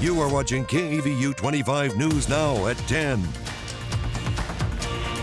You are watching KEVU 25 News Now at 10.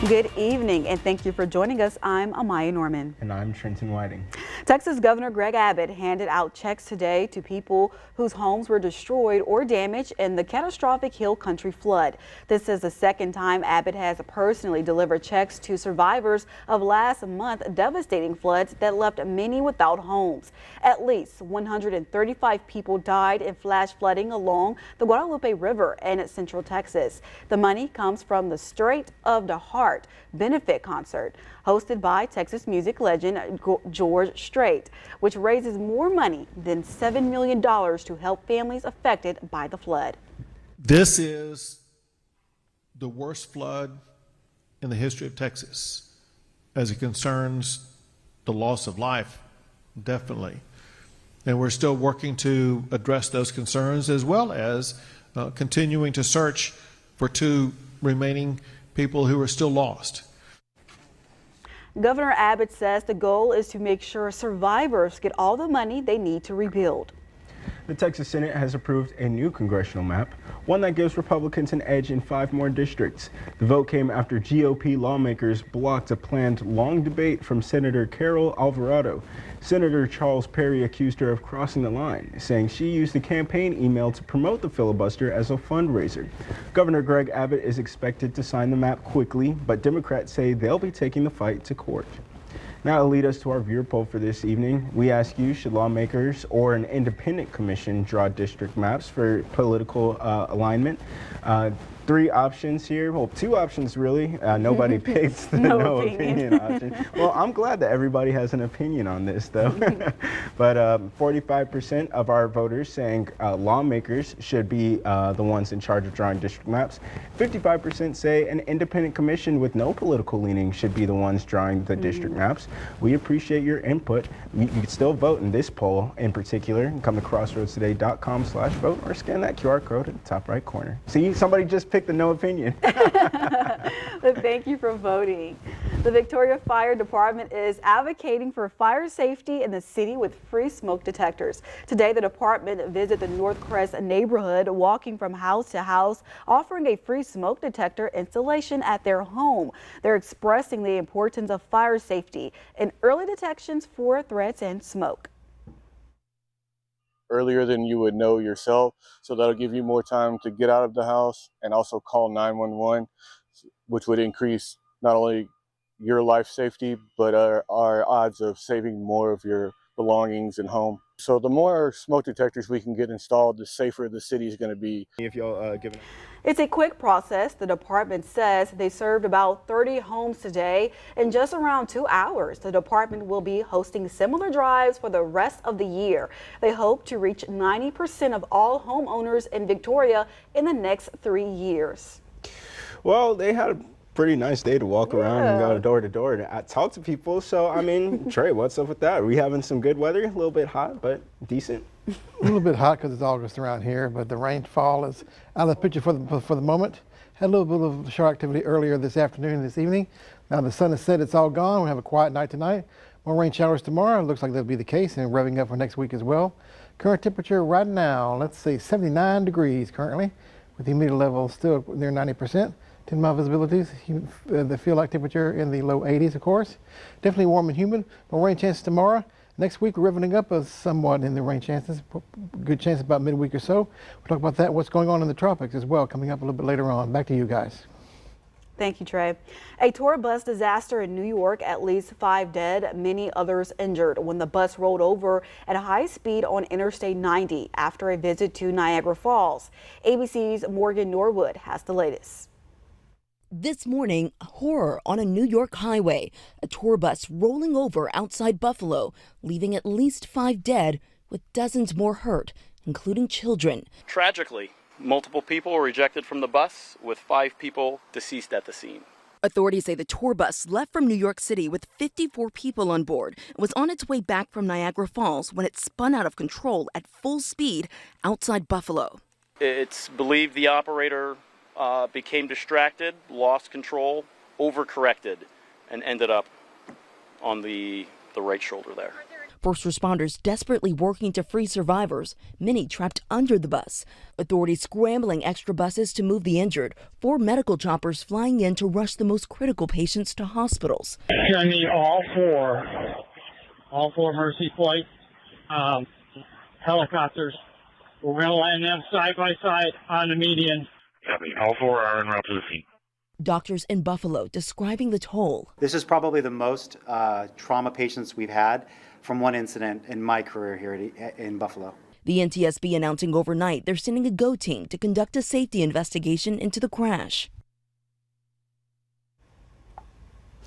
Good evening, and thank you for joining us. I'm Amaya Norman. And I'm Trenton Whiting. Texas Governor Greg Abbott handed out checks today to people whose homes were destroyed or damaged in the catastrophic Hill Country flood. This is the second time Abbott has personally delivered checks to survivors of last month's devastating floods that left many without homes. At least 135 people died in flash flooding along the Guadalupe River in Central Texas. The money comes from the Straight of the Heart benefit concert hosted by Texas music legend George Strait, which raises more money than $7 million to help families affected by the flood. This is the worst flood in the history of Texas as it concerns the loss of life, definitely. And we're still working to address those concerns, as well as continuing to search for two remaining people who are still lost. Governor Abbott says the goal is to make sure survivors get all the money they need to rebuild. The Texas Senate has approved a new congressional map, one that gives Republicans an edge in 5 more districts. The vote came after GOP lawmakers blocked a planned long debate from Senator Carol Alvarado. Senator Charles Perry accused her of crossing the line, saying she used the campaign email to promote the filibuster as a fundraiser. Governor Greg Abbott is expected to sign the map quickly, but Democrats say they'll be taking the fight to court. Now it'll lead us to our viewer poll for this evening. We ask you, should lawmakers or an independent commission draw district maps for political alignment? 3 options here. Well, 2 options really. Nobody picked the no opinion option. Well, I'm glad that everybody has an opinion on this, though. But 45% of our voters saying lawmakers should be the ones in charge of drawing district maps. 55% say an independent commission with no political leaning should be the ones drawing the district maps. We appreciate your input. You can still vote in this poll in particular. Come to crossroadstoday.com/vote or scan that QR code at the top right corner. See, somebody just picked the no opinion. Thank you for voting. The Victoria Fire Department is advocating for fire safety in the city with free smoke detectors. Today, the department visited the North Crest neighborhood, walking from house to house, offering a free smoke detector installation at their home. They're expressing the importance of fire safety and early detections for threats and smoke. Earlier than you would know yourself, so that'll give you more time to get out of the house and also call 911, which would increase not only your life safety but our odds of saving more of your belongings and home. So the more smoke detectors we can get installed, the safer the city is going to be. If y'all give It's a quick process. The department says they served about 30 homes today in just around 2 hours. The department will be hosting similar drives for the rest of the year. They hope to reach 90% of all homeowners in Victoria in the next 3 years. Well, they had a pretty nice day to walk around and go door to door and talk to people. So, I mean, Trey, what's up with that? Are we having some good weather? A little bit hot, but decent. A little bit hot because it's August around here, but the rainfall is out of the picture for the moment. Had a little bit of shower activity earlier this afternoon and this evening. Now the sun has set, it's all gone. We have a quiet night tonight. More rain showers tomorrow. It looks like that'll be the case, and revving up for next week as well. Current temperature right now, let's see, 79 degrees currently, with the humidity level still near 90%. 10-mile visibilities, the feel-like temperature in the low 80s, of course. Definitely warm and humid. More rain chances tomorrow. Next week, we're revving up somewhat in the rain chances. Good chance about midweek or so. We'll talk about that, what's going on in the tropics as well, coming up a little bit later on. Back to you guys. Thank you, Trey. A tour bus disaster in New York, at least 5 dead, many others injured when the bus rolled over at high speed on Interstate 90 after a visit to Niagara Falls. ABC's Morgan Norwood has the latest. This morning, horror on a New York highway. A tour bus rolling over outside Buffalo, leaving at least 5 dead with dozens more hurt, including children. Tragically, multiple people were ejected from the bus, with 5 people deceased at the scene. Authorities say the tour bus left from New York City with 54 people on board and was on its way back from Niagara Falls when it spun out of control at full speed outside Buffalo. It's believed the operator became distracted, lost control, overcorrected, and ended up on the right shoulder there. First responders desperately working to free survivors, many trapped under the bus. Authorities scrambling extra buses to move the injured. 4 medical choppers flying in to rush the most critical patients to hospitals. I need all four emergency flights, helicopters. We're going to land them side by side on the median. All 4 are en route to the scene. Doctors in Buffalo describing the toll. This is probably the most trauma patients we've had from one incident in my career here in Buffalo. The NTSB announcing overnight they're sending a GO team to conduct a safety investigation into the crash.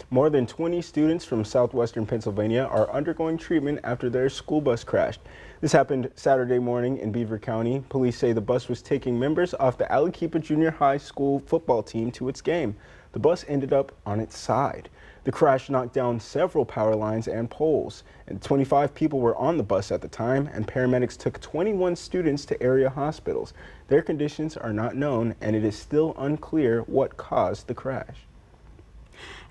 More than 20 students from southwestern Pennsylvania are undergoing treatment after their school bus crashed. This happened Saturday morning in Beaver County. Police say the bus was taking members off the Aliquippa Junior High School football team to its game. The bus ended up on its side. The crash knocked down several power lines and poles, and 25 people were on the bus at the time, and paramedics took 21 students to area hospitals. Their conditions are not known, and it is still unclear what caused the crash.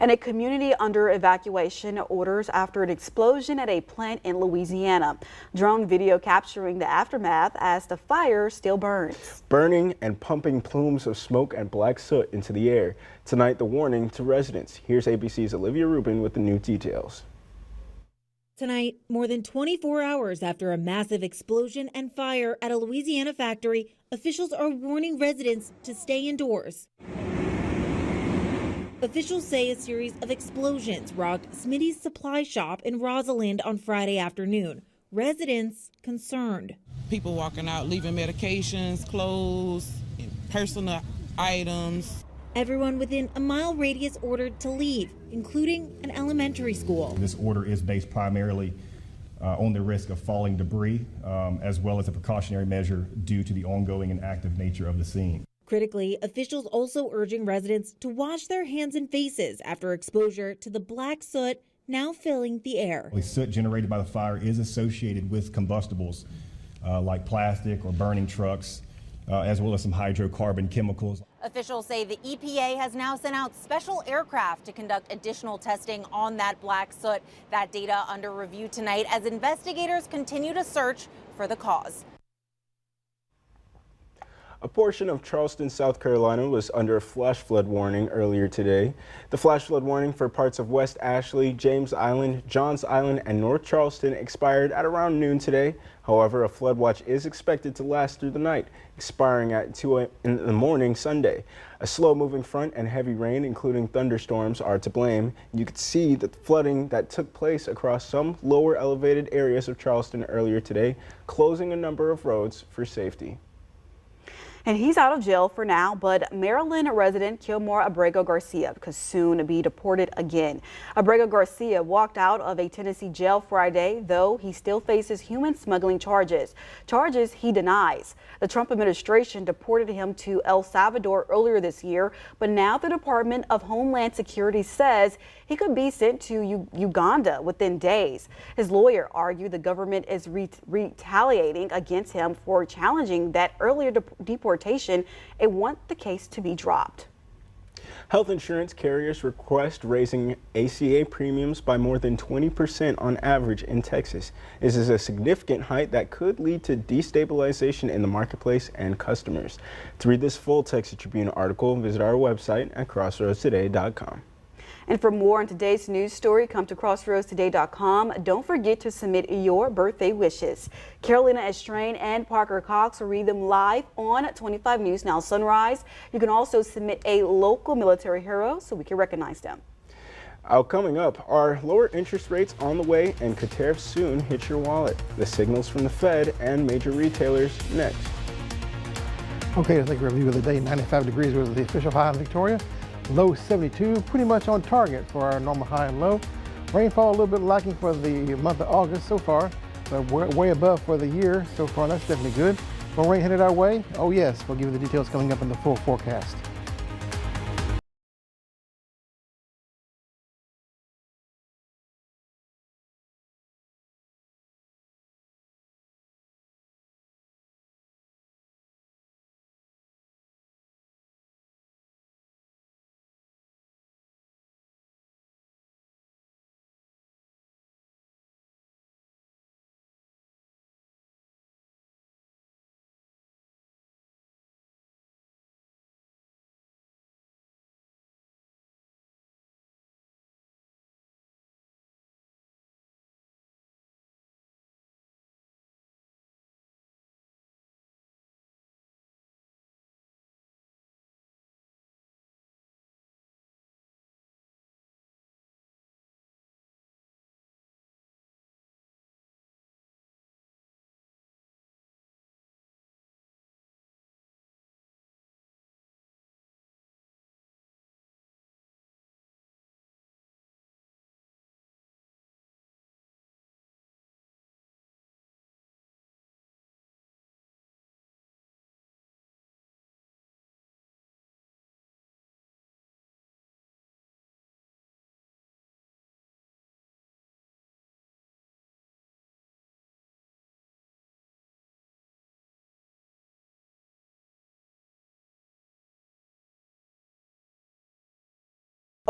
And a community under evacuation orders after an explosion at a plant in Louisiana. Drone video capturing the aftermath as the fire still burns. Burning and pumping plumes of smoke and black soot into the air. Tonight, the warning to residents. Here's ABC's Olivia Rubin with the new details. Tonight, more than 24 hours after a massive explosion and fire at a Louisiana factory, officials are warning residents to stay indoors. Officials say a series of explosions rocked Smitty's supply shop in Rosalind on Friday afternoon. Residents concerned. People walking out, leaving medications, clothes, and personal items. Everyone within a mile radius ordered to leave, including an elementary school. This order is based primarily on the risk of falling debris, as well as a precautionary measure due to the ongoing and active nature of the scene. Critically, officials also urging residents to wash their hands and faces after exposure to the black soot now filling the air. The soot generated by the fire is associated with combustibles like plastic or burning trucks, as well as some hydrocarbon chemicals. Officials say the EPA has now sent out special aircraft to conduct additional testing on that black soot. That data under review tonight as investigators continue to search for the cause. A portion of Charleston, South Carolina was under a flash flood warning earlier today. The flash flood warning for parts of West Ashley, James Island, Johns Island, and North Charleston expired at around noon today. However, a flood watch is expected to last through the night, expiring at 2 in the morning Sunday. A slow-moving front and heavy rain, including thunderstorms, are to blame. You could see the flooding that took place across some lower elevated areas of Charleston earlier today, closing a number of roads for safety. And he's out of jail for now, but Maryland resident Kilmore Abrego Garcia could soon be deported again. Abrego Garcia walked out of a Tennessee jail Friday, though he still faces human smuggling charges he denies. The Trump administration deported him to El Salvador earlier this year, but now the Department of Homeland Security says he could be sent to Uganda within days. His lawyer argued the government is retaliating against him for challenging that earlier deportation and want the case to be dropped. Health insurance carriers request raising ACA premiums by more than 20% on average in Texas. This is a significant hike that could lead to destabilization in the marketplace and customers. To read this full Texas Tribune article, visit our website at crossroadstoday.com. And for more on today's news story, come to crossroadstoday.com. Don't forget to submit your birthday wishes. Carolina Estrain and Parker Cox will read them live on 25 News Now Sunrise. You can also submit a local military hero so we can recognize them. Coming up, are lower interest rates on the way, and could tariffs soon hit your wallet? The signals from the Fed and major retailers next. Okay, let's take a review of the day. 95 degrees was the official high in Victoria. Low 72, pretty much on target for our normal high and low. Rainfall a little bit lacking for the month of August so far, but we're way above for the year so far. That's definitely good. More rain headed our way? Oh yes, we'll give you the details coming up in the full forecast.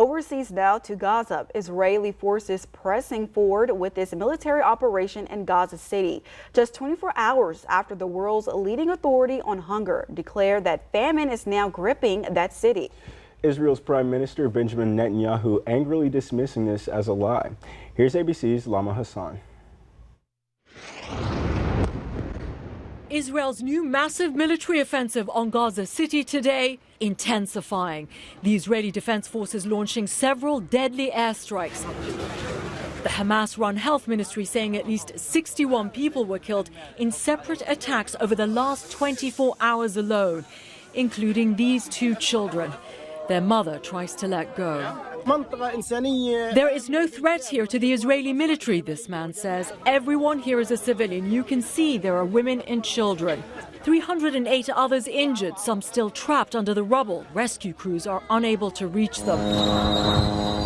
Overseas now to Gaza. Israeli forces pressing forward with this military operation in Gaza City. Just 24 hours after the world's leading authority on hunger declared that famine is now gripping that city. Israel's Prime Minister Benjamin Netanyahu angrily dismissing this as a lie. Here's ABC's Lama Hassan. Israel's new massive military offensive on Gaza City today intensifying. The Israeli Defense Forces launching several deadly airstrikes. The Hamas-run health ministry saying at least 61 people were killed in separate attacks over the last 24 hours alone, including these 2 children. Their mother tries to let go. There is no threat here to the Israeli military, this man says. Everyone here is a civilian. You can see there are women and children. 308 others injured, some still trapped under the rubble. Rescue crews are unable to reach them.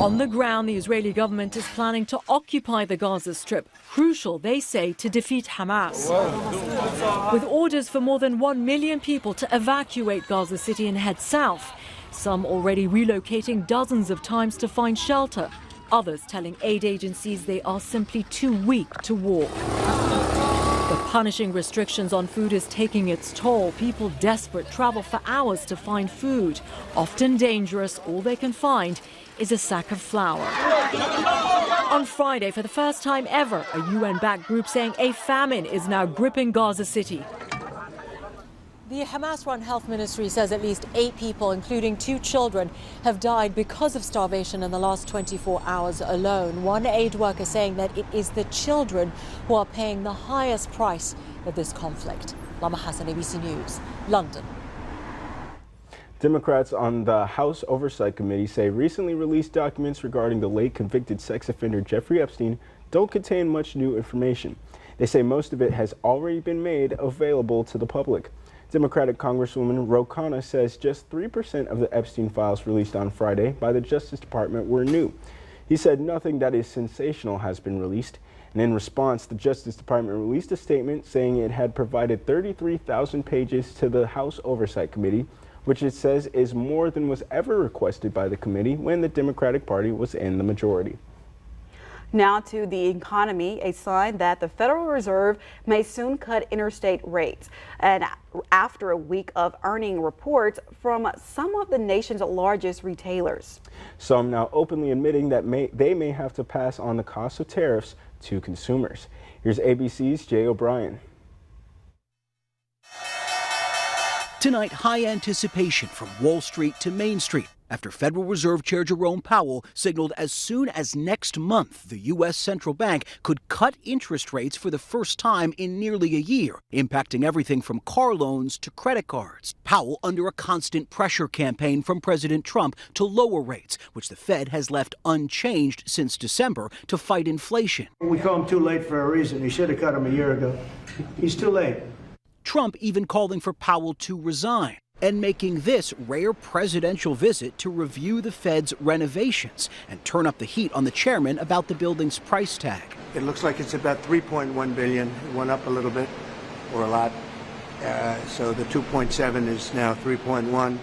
On the ground, the Israeli government is planning to occupy the Gaza Strip, crucial, they say, to defeat Hamas. With orders for more than 1 million people to evacuate Gaza City and head south. Some already relocating dozens of times to find shelter. Others telling aid agencies they are simply too weak to walk. The punishing restrictions on food is taking its toll. People desperate travel for hours to find food. Often dangerous, all they can find is a sack of flour. On Friday, for the first time ever, a UN-backed group saying a famine is now gripping Gaza City. The Hamas-run health ministry says at least 8 people, including 2 children, have died because of starvation in the last 24 hours alone. One aid worker saying that it is the children who are paying the highest price of this conflict. Lama Hassan, ABC News, London. Democrats on the House Oversight Committee say recently released documents regarding the late convicted sex offender Jeffrey Epstein don't contain much new information. They say most of it has already been made available to the public. Democratic Congresswoman Ro Khanna says just 3% of the Epstein files released on Friday by the Justice Department were new. He said nothing that is sensational has been released. And in response, the Justice Department released a statement saying it had provided 33,000 pages to the House Oversight Committee, which it says is more than was ever requested by the committee when the Democratic Party was in the majority. Now to the economy, a sign that the Federal Reserve may soon cut interstate rates. And after a week of earning reports from some of the nation's largest retailers. Some now openly admitting that they may have to pass on the cost of tariffs to consumers. Here's ABC's Jay O'Brien. Tonight, high anticipation from Wall Street to Main Street after Federal Reserve Chair Jerome Powell signaled as soon as next month the U.S. Central Bank could cut interest rates for the first time in nearly a year, impacting everything from car loans to credit cards. Powell under a constant pressure campaign from President Trump to lower rates, which the Fed has left unchanged since December to fight inflation. We call him too late for a reason. He should have cut him a year ago. He's too late. Trump even calling for Powell to resign and making this rare presidential visit to review the Fed's renovations and turn up the heat on the chairman about the building's price tag. It looks like it's about $3.1 billion. It went up a little bit, or a lot. So the 2.7 is now 3.1. I'm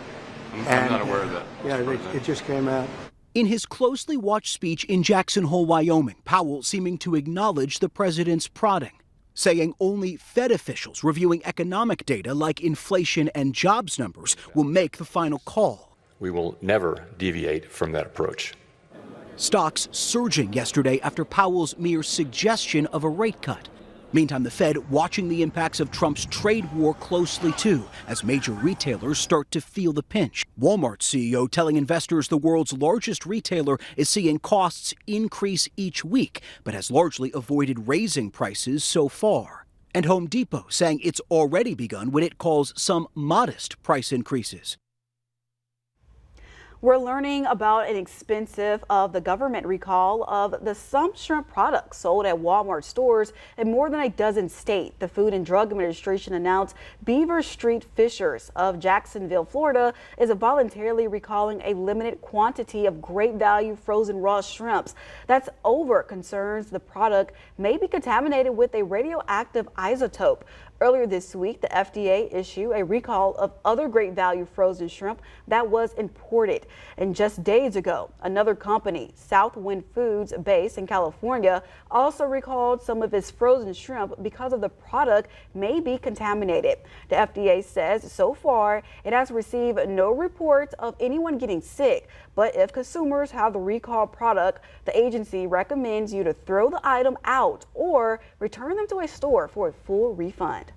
not aware of that. Yeah, it just came out. In his closely watched speech in Jackson Hole, Wyoming, Powell seeming to acknowledge the president's prodding, saying only Fed officials reviewing economic data like inflation and jobs numbers will make the final call. We will never deviate from that approach. Stocks surging yesterday after Powell's mere suggestion of a rate cut. Meantime, the Fed watching the impacts of Trump's trade war closely too, as major retailers start to feel the pinch. Walmart's CEO telling investors the world's largest retailer is seeing costs increase each week, but has largely avoided raising prices so far. And Home Depot saying it's already begun what it calls some modest price increases. We're learning about an expensive of the government recall of some shrimp products sold at Walmart stores in more than a dozen states. The Food and Drug Administration announced Beaver Street Fishers of Jacksonville, Florida, is voluntarily recalling a limited quantity of great value frozen raw shrimps. That's over concerns the product may be contaminated with a radioactive isotope. Earlier this week, the FDA issued a recall of other great value frozen shrimp that was imported. And just days ago, another company, Southwind Foods, based in California, also recalled some of its frozen shrimp because of the product may be contaminated. The FDA says so far it has received no reports of anyone getting sick, but if consumers have the recalled product, the agency recommends you to throw the item out or return them to a store for a full refund.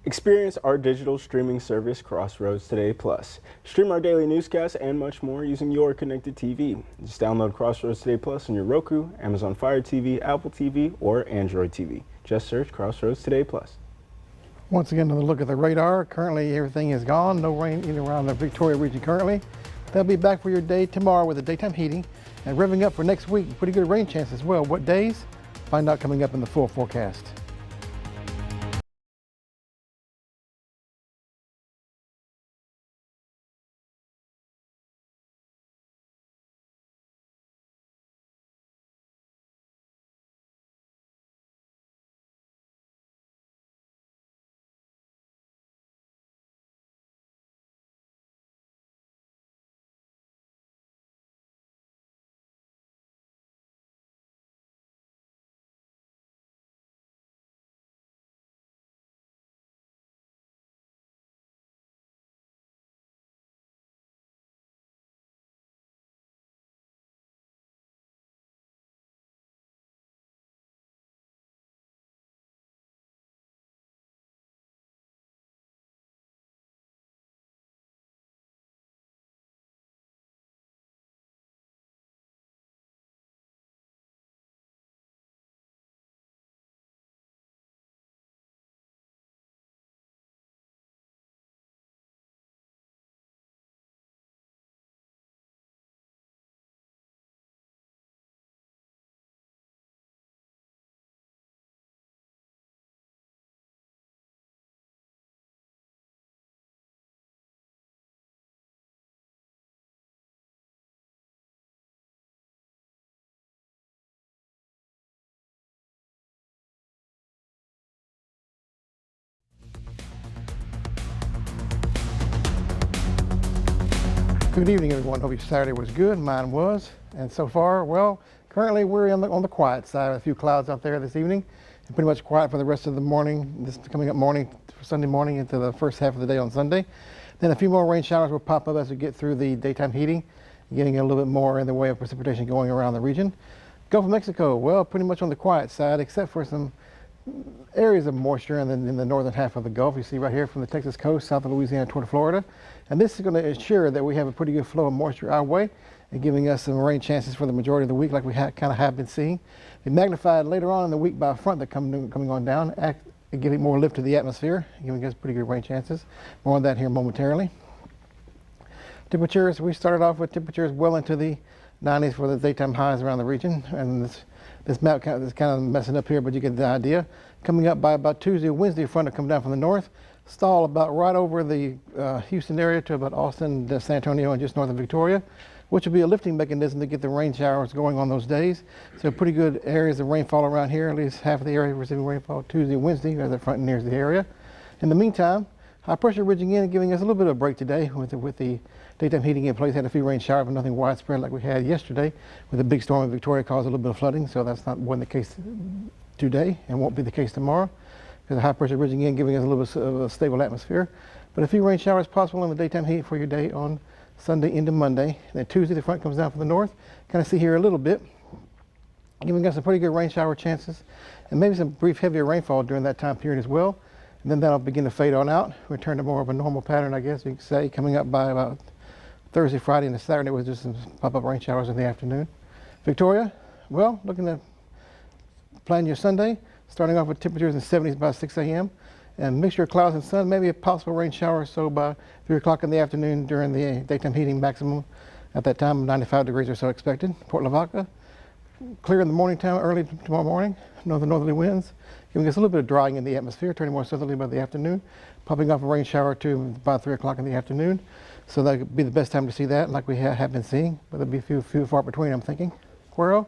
Experience our digital streaming service, Crossroads Today Plus. Stream our daily newscasts and much more using your connected TV. Just download Crossroads Today Plus on your Roku, Amazon Fire TV, Apple TV, or Android TV. Just search Crossroads Today Plus. Once again, another look at the radar. Currently, everything is gone. No rain in around the Victoria region currently. They'll be back for your day tomorrow with the daytime heating and revving up for next week. Pretty good rain chance as well. What days? Find out coming up in the full forecast. Good evening, everyone. Hope your Saturday was good. Mine was. And so far, well, currently we're on the quiet side. A few clouds out there this evening. And pretty much quiet for the rest of the morning, this coming up morning, Sunday morning into the first half of the day on Sunday. Then a few more rain showers will pop up as we get through the daytime heating, getting a little bit more in the way of precipitation going around the region. Gulf of Mexico, well, pretty much on the quiet side, except for some areas of moisture in the northern half of the Gulf. You see right here from the Texas coast, south of Louisiana toward Florida. And this is going to ensure that we have a pretty good flow of moisture our way and giving us some rain chances for the majority of the week like we kind of have been seeing. Be magnified later on in the week by a front that coming on down, giving more lift to the atmosphere, giving us pretty good rain chances. More on that here momentarily. Temperatures, we started off with temperatures well into the 90s for the daytime highs around the region. And this map is kind of messing up here, but you get the idea. Coming up by about Tuesday or Wednesday, front will come down from the north, stall about right over the Houston area to about Austin, San Antonio, and just north of Victoria, which will be a lifting mechanism to get the rain showers going on those days. So pretty good areas of rainfall around here, at least half of the area receiving rainfall Tuesday and Wednesday as the front nears the area. In the meantime, high pressure ridging in and giving us a little bit of a break today with the daytime heating in place. Had a few rain showers, but nothing widespread like we had yesterday with a big storm in Victoria caused a little bit of flooding. So that's wasn't the case today and won't be the case tomorrow because the high pressure ridging in giving us a little bit of a stable atmosphere. But a few rain showers possible in the daytime heat for your day on Sunday into Monday. Then Tuesday the front comes down from the north. Kind of see here a little bit, giving us some pretty good rain shower chances and maybe some brief heavier rainfall during that time period as well. And then that'll begin to fade on out, return to more of a normal pattern, I guess you could say, coming up by about Thursday, Friday, and Saturday was just some pop-up rain showers in the afternoon. Victoria, well, looking to plan your Sunday, starting off with temperatures in the 70s by 6 a.m. and mixture of clouds and sun, maybe a possible rain shower or so by 3 o'clock in the afternoon during the daytime heating maximum at that time, 95 degrees or so expected. Port Lavaca, clear in the morning time, early tomorrow morning, northerly winds, giving us a little bit of drying in the atmosphere, turning more southerly by the afternoon, popping off a rain shower or two by 3 o'clock in the afternoon. So that could be the best time to see that, like we have been seeing, but there'll be a few far between, I'm thinking. Cuero,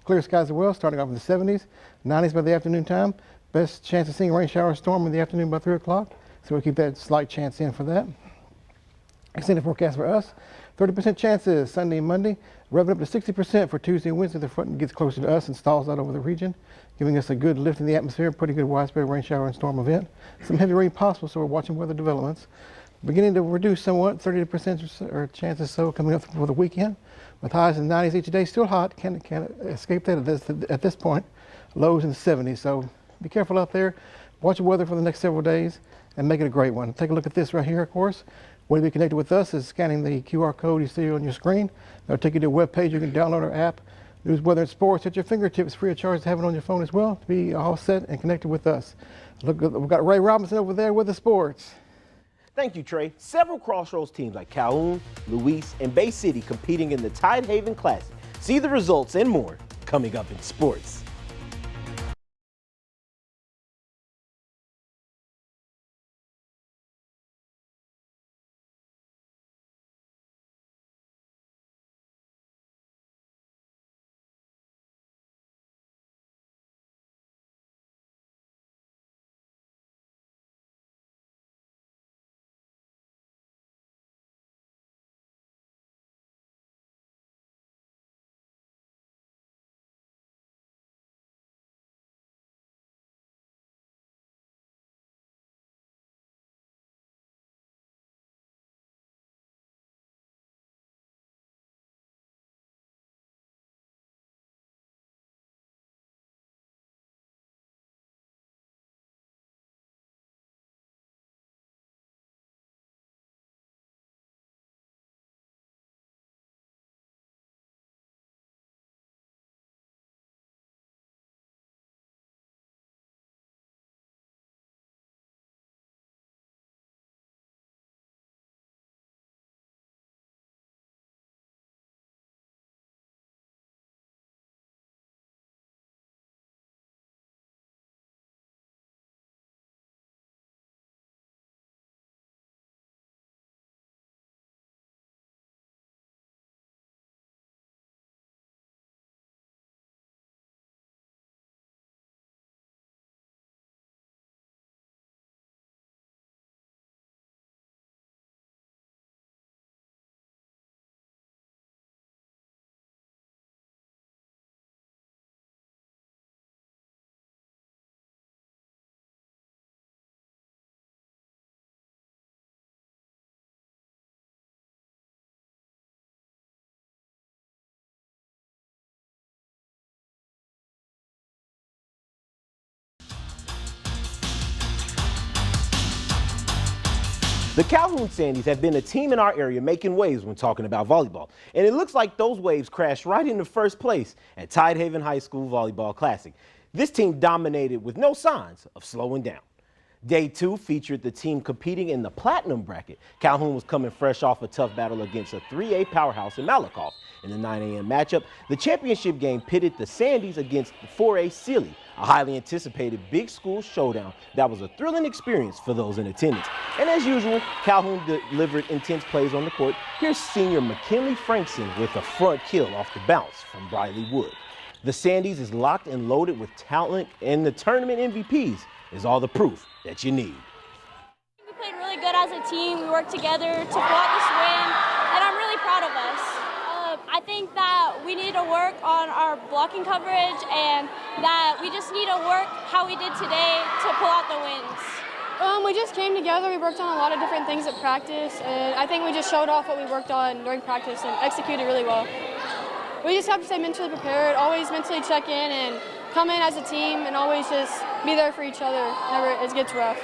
clear skies as well, starting off in the 70s, 90s by the afternoon time, Best chance of seeing rain shower storm in the afternoon by 3 o'clock. So we'll keep that slight chance in for that. Extended forecast for us. 30% chances Sunday and Monday. Revving up to 60% for Tuesday and Wednesday. The front gets closer to us and stalls out over the region, giving us a good lift in the atmosphere. Pretty good widespread rain shower and storm event. Some heavy rain possible, so we're watching weather developments. Beginning to reduce somewhat, 30% or chances so coming up for the weekend. With highs in the 90s each day, still hot. Can't escape that at this point. Lows in the 70s, so be careful out there. Watch the weather for the next several days and make it a great one. Take a look at this right here, of course. Way to be connected with us is scanning the QR code you see on your screen. That'll take you to a web page. You can download our app. News, weather, and sports at your fingertips, free of charge to have it on your phone as well, to be all set and connected with us. Look, we've got Ray Robinson over there with the sports. Thank you, Trey. Several Crossroads teams like Calhoun, Luis, and Bay City competing in the Tidehaven Classic. See the results and more coming up in sports. The Calhoun Sandies have been a team in our area making waves when talking about volleyball. And it looks like those waves crashed right into first place at Tidehaven High School Volleyball Classic. This team dominated with no signs of slowing down. Day 2 featured the team competing in the Platinum bracket. Calhoun was coming fresh off a tough battle against a 3A powerhouse in Malakoff. In the 9 a.m. matchup, the championship game pitted the Sandies against the 4A Sealy, a highly anticipated big school showdown that was a thrilling experience for those in attendance. And as usual, Calhoun delivered intense plays on the court. Here's senior McKinley Frankson with a front kill off the bounce from Briley Wood. The Sandies is locked and loaded with talent, and the tournament MVPs is all the proof that you need. We played really good as a team. We worked together to pull out this win, and I'm really proud of us. I think that we need to work on our blocking coverage and that we just need to work how we did today to pull out the wins. We just came together. We worked on a lot of different things at practice, and I think we just showed off what we worked on during practice and executed really well. We just have to stay mentally prepared, always mentally check in and come in as a team and always just be there for each other whenever it gets rough.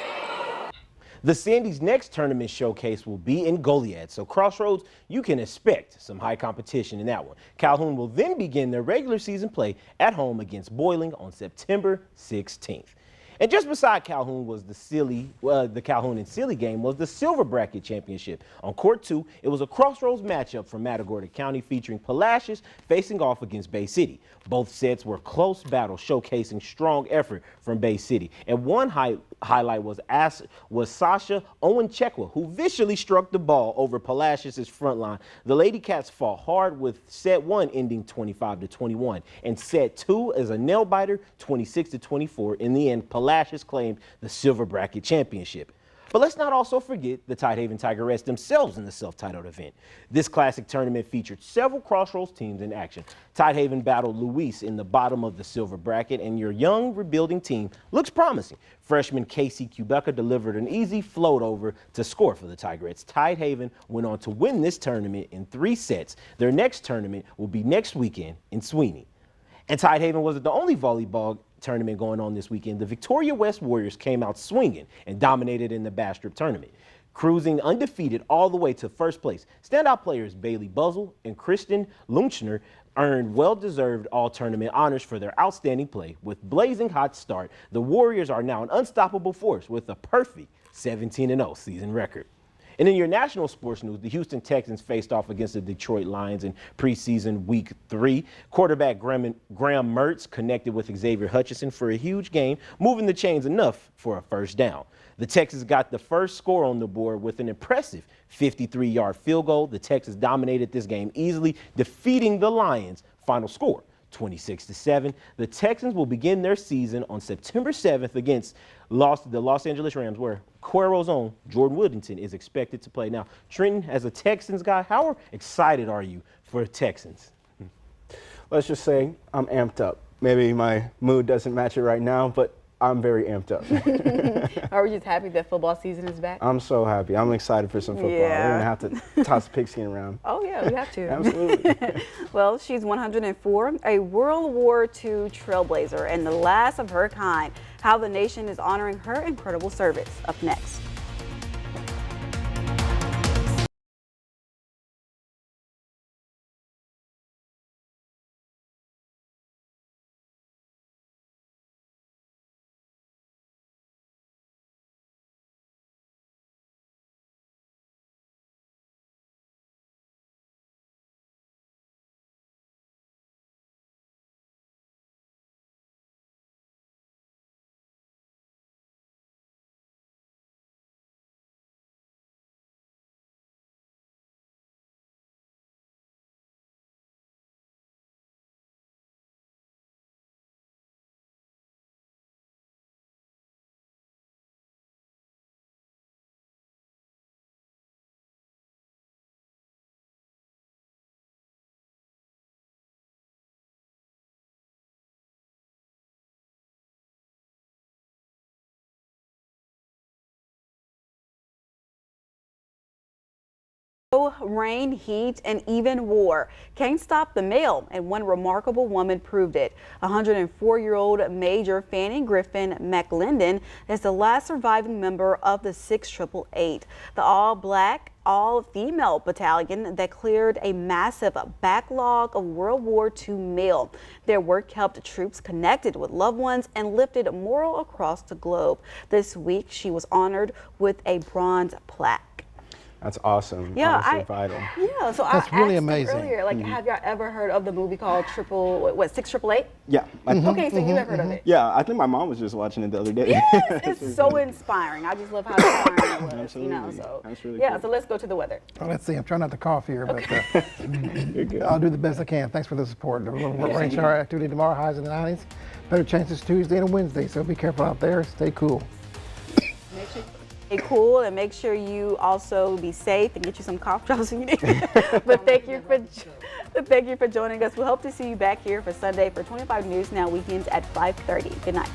The Sandies' next tournament showcase will be in Goliad, so Crossroads, you can expect some high competition in that one. Calhoun will then begin their regular season play at home against Boiling on September 16th. And just beside Calhoun was the Calhoun and Sealy game was the Silver Bracket Championship. On Court 2, it was a Crossroads matchup from Matagorda County featuring Palacios facing off against Bay City. Both sets were close battles showcasing strong effort from Bay City. And one highlight was Sasha Owen-Chekwa, who viciously struck the ball over Palacios' front line. The Lady Cats fought hard with set 1 ending 25-21. And set 2 is a nail-biter, 26-24. In the end, Palacios Lashes claimed the silver bracket championship. But let's not also forget the Tidehaven Tigerettes themselves in the self-titled event. This classic tournament featured several Crossroads teams in action. Tidehaven battled Luis in the bottom of the silver bracket, and your young rebuilding team looks promising. Freshman Casey Kubeca delivered an easy float over to score for the Tigerettes. Tidehaven went on to win this tournament in 3 sets. Their next tournament will be next weekend in Sweeney. And Tidehaven wasn't the only volleyball tournament going on this weekend. The Victoria West Warriors came out swinging and dominated in the Bastrop tournament, cruising undefeated all the way to first place. Standout players Bailey Buzzle and Kristen Lunchner earned well-deserved all-tournament honors for their outstanding play. With blazing hot start, the Warriors are now an unstoppable force with a perfect 17-0 season record. And in your national sports news, the Houston Texans faced off against the Detroit Lions in preseason week 3. Quarterback Graham Mertz connected with Xavier Hutchinson for a huge game, moving the chains enough for a first down. The Texans got the first score on the board with an impressive 53-yard field goal. The Texans dominated this game easily, defeating the Lions. Final score, 26-7. The Texans will begin their season on September 7th against the Los Angeles Rams, where Cuero's own Jordan Woodington is expected to play. Now, Trenton, as a Texans guy, how excited are you for the Texans? Let's just say I'm amped up. Maybe my mood doesn't match it right now, but I'm very amped up. Are we just happy that football season is back? I'm so happy. I'm excited for some football. Yeah. We're going to have to toss the pigskin around. Oh, yeah, we have to. Absolutely. Well, she's 104, a World War II trailblazer, and the last of her kind. How the nation is honoring her incredible service. Up next. Rain, heat, and even war can't stop the mail, and one remarkable woman proved it. 104-year-old Major Fanny Griffin McLendon is the last surviving member of the 6888, the all-black, all-female battalion that cleared a massive backlog of World War II mail. Their work helped troops connected with loved ones and lifted morale across the globe. This week, she was honored with a bronze plaque. That's awesome. Yeah, vital. Yeah, so that's I really asked amazing. Earlier, like, have y'all ever heard of the movie called 6888? Yeah. Okay, so you have heard of it. Yeah, I think my mom was just watching it the other day. Yes, it's so inspiring. I just love how inspiring it was. Absolutely. You know, so That's really yeah. cool. So let's go to the weather. Well, let's see. I'm trying not to cough here, but You're good. I'll do the best I can. Thanks for the support. A little rain shower activity tomorrow, highs in the 90s. Better chances Tuesday and Wednesday, so be careful out there. Stay cool. Make sure stay cool and make sure you also be safe and get you some cough drops when you need. But thank you for joining us. We hope to see you back here for Sunday for 25 News Now weekends at 5:30. Good night.